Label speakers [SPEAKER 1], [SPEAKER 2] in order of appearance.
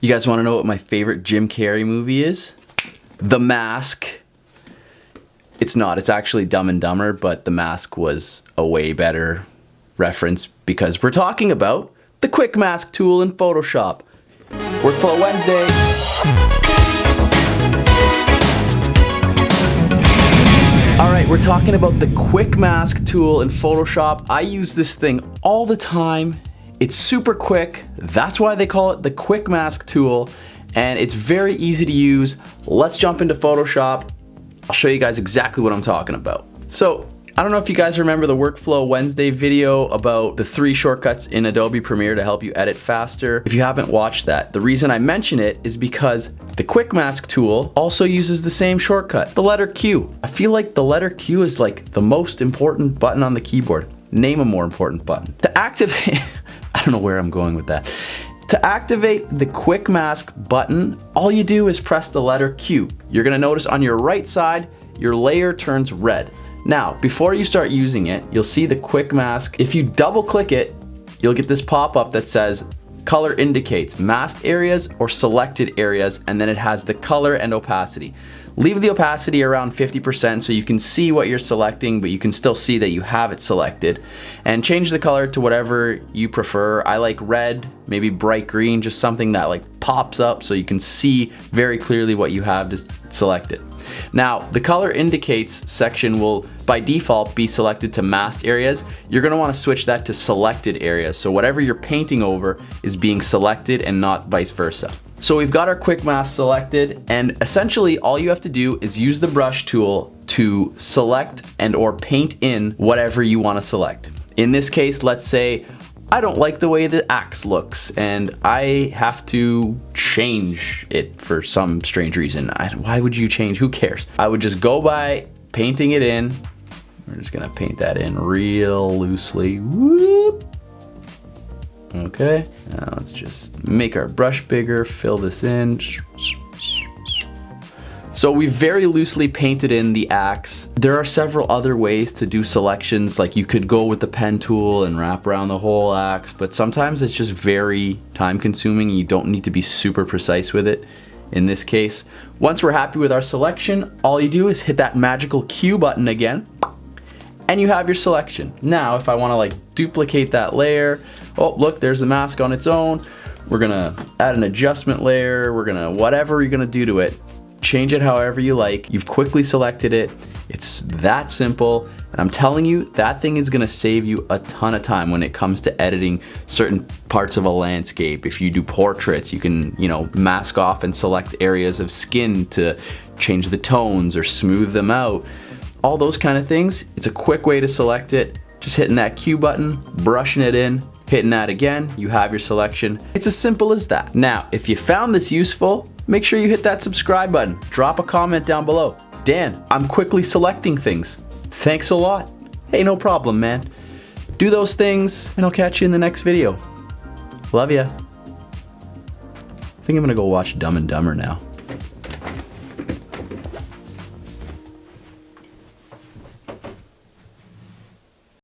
[SPEAKER 1] You guys want to know what my favorite Jim Carrey movie is? The Mask. It's not. It's actually Dumb and Dumber, but The Mask was a way better reference because we're talking about the Quick Mask tool in Photoshop. Workflow Wednesday. Alright, we're talking about the Quick Mask tool in Photoshop. I use this thing all the time. It's super quick. That's why they call it the Quick Mask tool. And it's very easy to use. Let's jump into Photoshop. I'll show you guys exactly what I'm talking about. So, I don't know if you guys remember the Workflow Wednesday video about the 3 shortcuts in Adobe Premiere to help you edit faster. If you haven't watched that, the reason I mention it is because the Quick Mask tool also uses the same shortcut, the letter Q. I feel like the letter Q is like the most important button on the keyboard. Name a more important button. To activate, I don't know where I'm going with that. To activate the Quick Mask button, all you do is press the letter Q. You're gonna notice on your right side, your layer turns red. Now, before you start using it, you'll see the Quick Mask. If you double click it, you'll get this pop-up that says color indicates masked areas or selected areas, and then it has the color and opacity. Leave the opacity around 50% so you can see what you're selecting, but you can still see that you have it selected. And change the color to whatever you prefer. I like red, maybe bright green, just something that like pops up so you can see very clearly what you have selected. Now, the color indicates section will by default be selected to masked areas. You're gonna wanna switch that to selected areas. So whatever you're painting over is being selected and not vice versa. So we've got our Quick Mask selected, and essentially all you have to do is use the brush tool to select and or paint in whatever you wanna select. In this case, let's say, I don't like the way the axe looks and I have to change it for some strange reason. Why would you change? Who cares? I would just go by painting it in. We're just gonna paint that in real loosely. Whoop. Okay, now let's just make our brush bigger, fill this in. So we very loosely painted in the axe. There are several other ways to do selections, like you could go with the pen tool and wrap around the whole axe, but sometimes it's just very time consuming and you don't need to be super precise with it. In this case, once we're happy with our selection, all you do is hit that magical Q button again, and you have your selection. Now, if I wanna like duplicate that layer, oh look, there's the mask on its own. We're gonna add an adjustment layer, we're gonna, whatever you're gonna do to it, change it however you like. You've quickly selected it. It's that simple. And I'm telling you, that thing is gonna save you a ton of time when it comes to editing certain parts of a landscape. If you do portraits, you can, mask off and select areas of skin to change the tones or smooth them out. All those kind of things. It's a quick way to select it. Just hitting that Q button, brushing it in, hitting that again, you have your selection. It's as simple as that. Now, if you found this useful, make sure you hit that subscribe button. Drop a comment down below. Dan, I'm quickly selecting things. Thanks a lot. Hey, no problem, man. Do those things, and I'll catch you in the next video. Love ya. I think I'm gonna go watch Dumb and Dumber now.